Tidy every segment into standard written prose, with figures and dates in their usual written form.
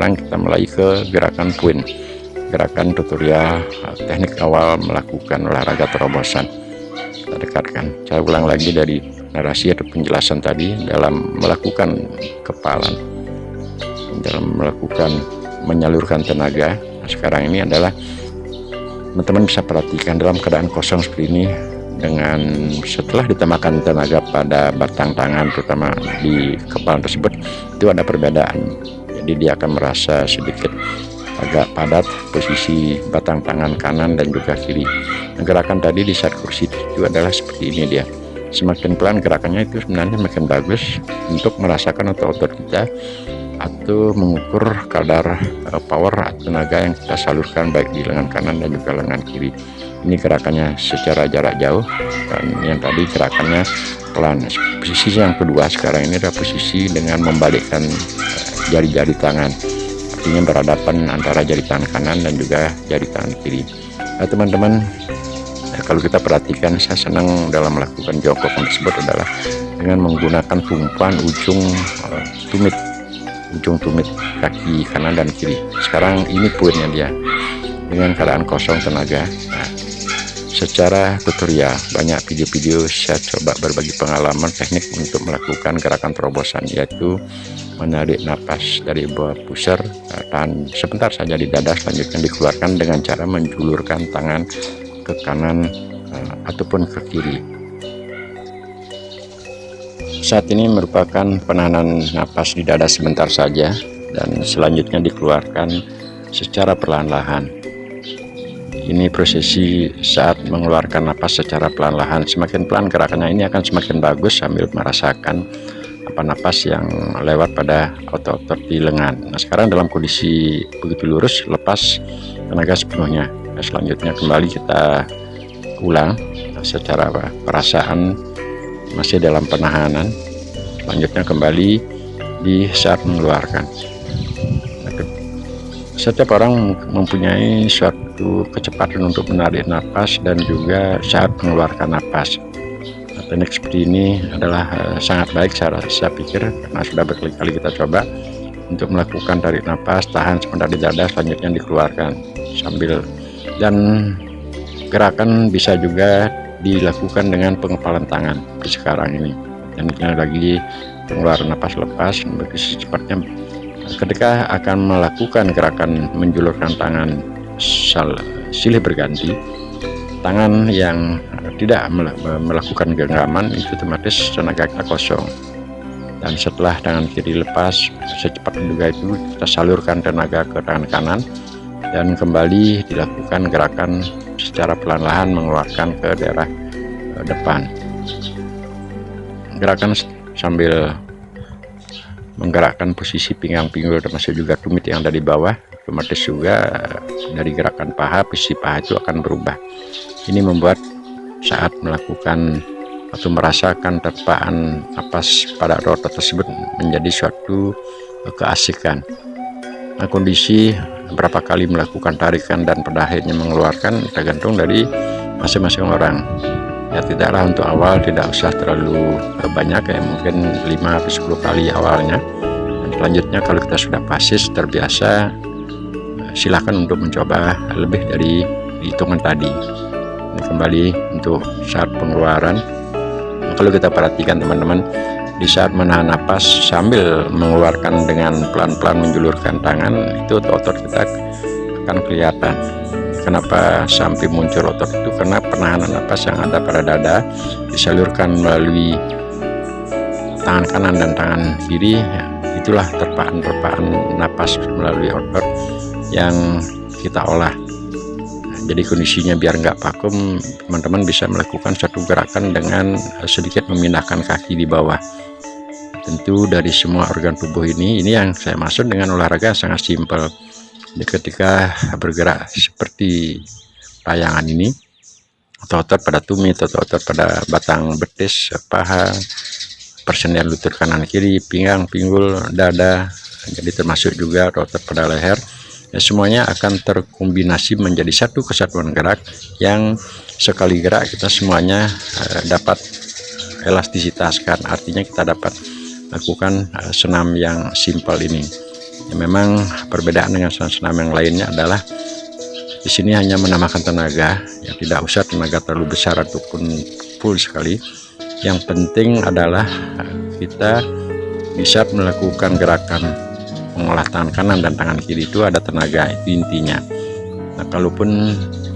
sekarang kita mulai ke gerakan point, gerakan tutorial teknik awal melakukan olahraga terobosan. Kita dekatkan, saya ulang lagi dari narasi atau penjelasan tadi dalam melakukan kepalan, dalam melakukan menyalurkan tenaga. Nah, sekarang ini adalah teman-teman bisa perhatikan dalam keadaan kosong seperti ini, dengan setelah ditambahkan tenaga pada batang tangan terutama di kepala tersebut, itu ada perbedaan. Jadi dia akan merasa sedikit agak padat posisi batang tangan kanan dan juga kiri. Nah, gerakan tadi di saat kursi itu adalah seperti ini dia. Semakin pelan gerakannya itu sebenarnya makin bagus untuk merasakan otot-otot kita atau mengukur kadar power atau tenaga yang kita salurkan baik di lengan kanan dan juga lengan kiri. Ini gerakannya secara jarak jauh, dan yang tadi gerakannya pelan. Posisi yang kedua sekarang ini adalah posisi dengan membalikkan jari-jari tangan, artinya berhadapan antara jari tangan kanan dan juga jari tangan kiri. Nah, teman-teman, kalau kita perhatikan, saya senang dalam melakukan jongkok tersebut adalah dengan menggunakan tumpuan ujung tumit kaki kanan dan kiri. Sekarang ini poinnya dia dengan keadaan kosong tenaga. Nah, secara tutorial banyak video-video saya coba berbagi pengalaman teknik untuk melakukan gerakan terobosan, yaitu menarik napas dari bawah pusar, tahan sebentar saja di dada, selanjutnya dikeluarkan dengan cara menjulurkan tangan ke kanan ataupun ke kiri. Saat ini merupakan penahanan napas di dada sebentar saja, dan selanjutnya dikeluarkan secara perlahan-lahan. Ini prosesi saat mengeluarkan napas secara perlahan-lahan. Semakin pelan gerakannya ini akan semakin bagus sambil merasakan napas yang lewat pada otot-otot di lengan. Nah, sekarang dalam kondisi begitu lurus, lepas tenaga sepenuhnya. Nah, selanjutnya kembali kita ulang secara perasaan masih dalam penahanan. Selanjutnya kembali di saat mengeluarkan. Setiap orang mempunyai suatu kecepatan untuk menarik napas dan juga saat mengeluarkan napas. Nah, teknik seperti ini adalah sangat baik saya pikir, karena sudah berkali-kali kita coba untuk melakukan tarik napas, tahan sebentar di dada, selanjutnya dikeluarkan sambil, dan gerakan bisa juga dilakukan dengan pengepalan tangan di sekarang ini. Dan lagi pengeluaran napas lepas begitu cepatnya. Ketika akan melakukan gerakan menjulurkan tangan silih berganti, tangan yang tidak melakukan genggaman itu otomatis tenaga kita kosong, dan setelah tangan kiri lepas, secepatnya juga itu kita salurkan tenaga ke tangan kanan, dan kembali dilakukan gerakan secara pelan-lahan mengeluarkan ke daerah depan. Gerakan sambil menggerakkan posisi pinggang pinggul termasuk juga tumit yang ada di bawah, otomatis juga dari gerakan paha, posisi paha itu akan berubah. Ini membuat saat melakukan atau merasakan terpaan napas pada otot tersebut menjadi suatu keasikan. Nah, kondisi berapa kali melakukan tarikan dan pada akhirnya mengeluarkan tergantung dari masing-masing orang. Ya, tidaklah untuk awal tidak usah terlalu banyak, ya mungkin 5-10 kali awalnya, dan selanjutnya kalau kita sudah pasis terbiasa, silahkan untuk mencoba lebih dari hitungan tadi. Ini kembali untuk saat pengeluaran. Kalau kita perhatikan teman-teman, di saat menahan napas sambil mengeluarkan dengan pelan-pelan menjulurkan tangan, itu otot kita akan kelihatan. Kenapa sampai muncul otot itu? Karena penahanan napas yang ada pada dada disalurkan melalui tangan kanan dan tangan kiri, ya, itulah terpaan-terpaan napas melalui otot yang kita olah. Jadi kondisinya biar nggak vakum, teman-teman bisa melakukan satu gerakan dengan sedikit memindahkan kaki di bawah. Tentu dari semua organ tubuh ini yang saya maksud dengan olahraga sangat simpel. Ketika bergerak seperti tayangan ini, otot-otot pada tumit, otot-otot pada batang betis, paha, persendian lutut kanan kiri, pinggang, pinggul, dada, jadi termasuk juga otot pada leher, ya, semuanya akan terkombinasi menjadi satu kesatuan gerak yang sekali gerak kita semuanya dapat elastisitas, kan artinya kita dapat lakukan senam yang simpel ini. Ya, memang perbedaan dengan senam yang lainnya adalah di sini hanya menambahkan tenaga, ya tidak usah tenaga terlalu besar ataupun full sekali. Yang penting adalah kita bisa melakukan gerakan mengolah tangan kanan dan tangan kiri itu ada tenaga, itu intinya. Nah, kalaupun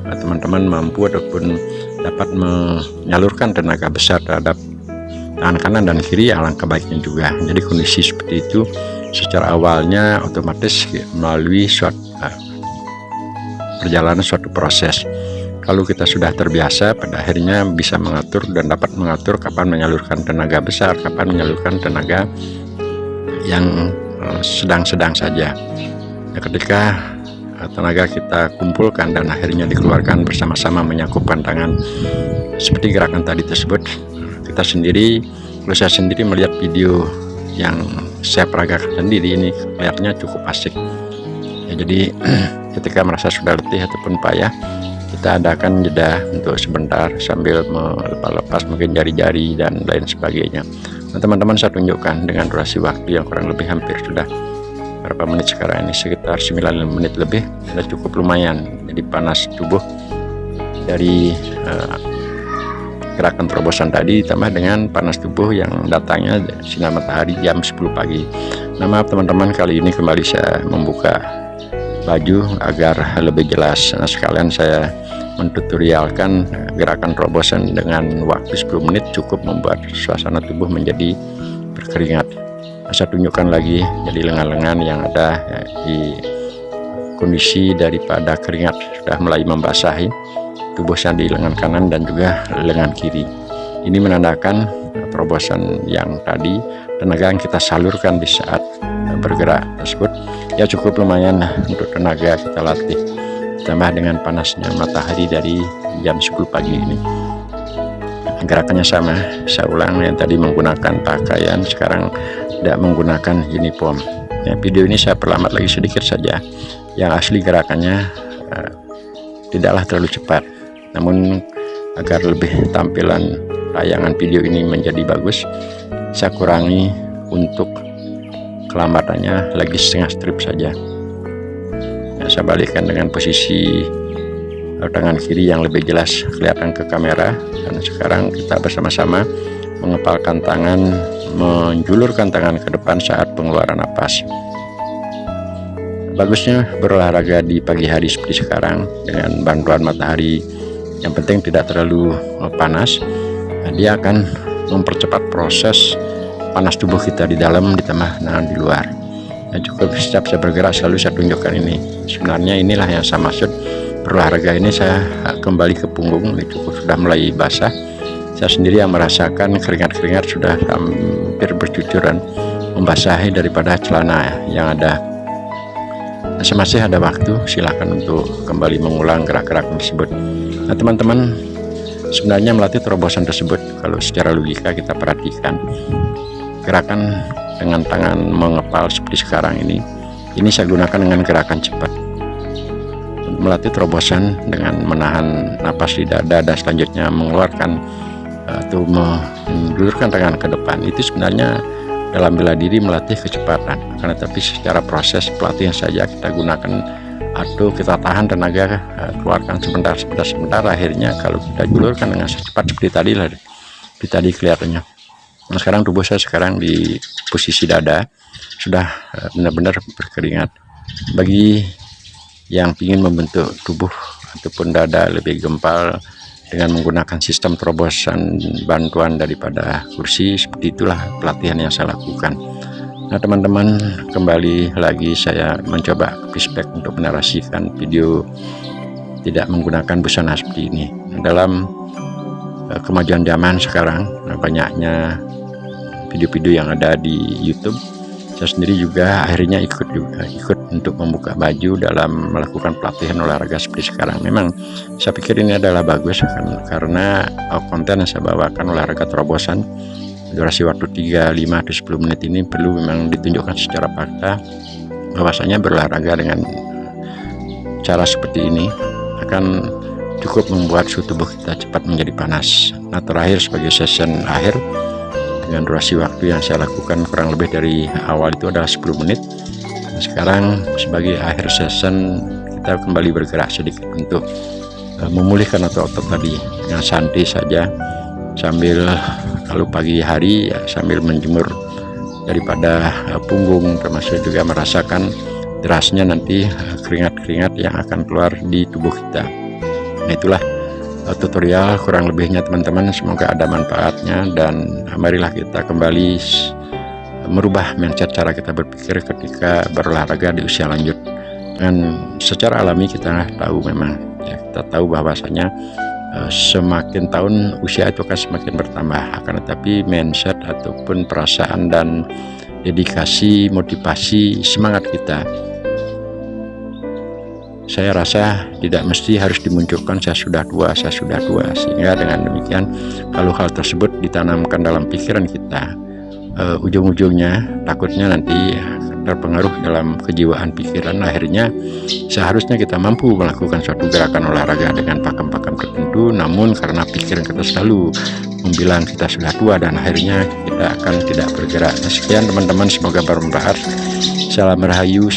teman-teman mampu ataupun dapat menyalurkan tenaga besar terhadap tangan kanan dan kiri, alangkah baiknya juga. Jadi kondisi seperti itu secara awalnya otomatis melalui perjalanan suatu proses. Kalau kita sudah terbiasa, pada akhirnya bisa mengatur dan dapat mengatur kapan menyalurkan tenaga besar, kapan menyalurkan tenaga yang sedang-sedang saja. Ya, ketika tenaga kita kumpulkan dan akhirnya dikeluarkan bersama-sama menyakupkan tangan seperti gerakan tadi tersebut, kita sendiri, kalau saya sendiri melihat video yang saya peragakan sendiri, ini kelihatannya cukup asik ya. Jadi ketika merasa sudah letih ataupun payah, kita adakan jeda untuk sebentar sambil melepas mungkin jari-jari dan lain sebagainya. Nah, teman-teman, saya tunjukkan dengan durasi waktu yang kurang lebih hampir sudah berapa menit sekarang ini, sekitar 9 menit lebih. Sudah cukup lumayan. Jadi panas tubuh dari gerakan terobosan tadi ditambah dengan panas tubuh yang datangnya sinar matahari jam 10 pagi. Nah, maaf teman-teman, kali ini kembali saya membuka baju agar lebih jelas. Nah, sekalian saya mentutorialkan gerakan terobosan dengan waktu 10 menit cukup membuat suasana tubuh menjadi berkeringat. Nah, saya tunjukkan lagi, jadi lengan-lengan yang ada di kondisi daripada keringat sudah mulai membasahi tubuh saya di lengan kanan dan juga lengan kiri. Ini menandakan terobosan yang tadi, tenaga yang kita salurkan di saat bergerak tersebut ya cukup lumayan untuk tenaga kita latih, ditambah dengan panasnya matahari dari jam 10 pagi ini. Gerakannya sama, saya ulang, yang tadi menggunakan pakaian, sekarang tidak menggunakan uniform ya. Video ini saya perlambat lagi sedikit saja, yang asli gerakannya tidaklah terlalu cepat, namun agar lebih tampilan tayangan video ini menjadi bagus, saya kurangi untuk kelambatannya lagi setengah strip saja ya. Saya balikkan dengan posisi tangan kiri yang lebih jelas kelihatan ke kamera, dan sekarang kita bersama-sama mengepalkan tangan, menjulurkan tangan ke depan saat pengeluaran napas. Bagusnya berolahraga di pagi hari seperti sekarang dengan bantuan matahari, yang penting tidak terlalu panas. Nah, dia akan mempercepat proses panas tubuh kita di dalam ditambah nahan di luar. Nah, cukup setiap saya bergerak selalu saya tunjukkan ini. Sebenarnya inilah yang saya maksud berolahraga ini. Saya kembali ke punggung, ini cukup sudah mulai basah. Saya sendiri yang merasakan keringat-keringat sudah hampir bercucuran membasahi daripada celana yang ada. Masih ada waktu, silahkan untuk kembali mengulang gerak-gerak tersebut. Nah, teman-teman, sebenarnya melatih terobosan tersebut, kalau secara logika kita perhatikan, gerakan dengan tangan mengepal seperti sekarang ini saya gunakan dengan gerakan cepat. Melatih terobosan dengan menahan napas di dada dan selanjutnya mengeluarkan atau menjulurkan tangan ke depan, itu sebenarnya dalam bela diri melatih kecepatan. Karena tapi secara proses pelatihan saja kita gunakan atau kita tahan tenaga, keluarkan sebentar, akhirnya kalau kita julurkan dengan secepat seperti tadi kelihatannya. Nah, sekarang tubuh saya sekarang di posisi dada sudah benar-benar berkeringat. Bagi yang ingin membentuk tubuh ataupun dada lebih gempal dengan menggunakan sistem terobosan bantuan daripada kursi, seperti itulah pelatihan yang saya lakukan. Nah, teman-teman, kembali lagi saya mencoba flashback untuk menarasikan video tidak menggunakan busana seperti ini. Dalam kemajuan zaman sekarang, banyaknya video-video yang ada di YouTube, saya sendiri juga akhirnya ikut untuk membuka baju dalam melakukan pelatihan olahraga seperti sekarang. Memang saya pikir ini adalah bagus karena konten yang saya bawakan olahraga terobosan durasi waktu 3, 5, atau 10 menit ini perlu memang ditunjukkan secara fakta bahwasanya berolahraga dengan cara seperti ini akan cukup membuat suhu tubuh kita cepat menjadi panas. Nah, terakhir sebagai session akhir dengan durasi waktu yang saya lakukan kurang lebih dari awal itu adalah 10 menit, Sekarang sebagai akhir season, kita kembali bergerak sedikit untuk memulihkan otot-otot tadi dengan santai saja, sambil kalau pagi hari ya, sambil menjemur daripada punggung, termasuk juga merasakan derasnya nanti keringat-keringat yang akan keluar di tubuh kita. Nah, itulah tutorial kurang lebihnya teman-teman, semoga ada manfaatnya, dan marilah kita kembali merubah mindset cara kita berpikir ketika berolahraga di usia lanjut. Dan secara alami kita tahu memang ya, kita tahu bahwasanya semakin tahun usia itu akan semakin bertambah, akan tetapi mindset ataupun perasaan dan dedikasi, motivasi, semangat kita, saya rasa tidak mesti harus dimunculkan saya sudah tua, sehingga dengan demikian kalau hal tersebut ditanamkan dalam pikiran kita, ujung-ujungnya takutnya nanti terpengaruh dalam kejiwaan pikiran. Akhirnya seharusnya kita mampu melakukan suatu gerakan olahraga dengan pakem-pakem tertentu, namun karena pikiran kita selalu membilang kita sudah tua, dan akhirnya kita akan tidak bergerak. Sekian teman-teman, semoga bermanfaat. Salam Rahayu.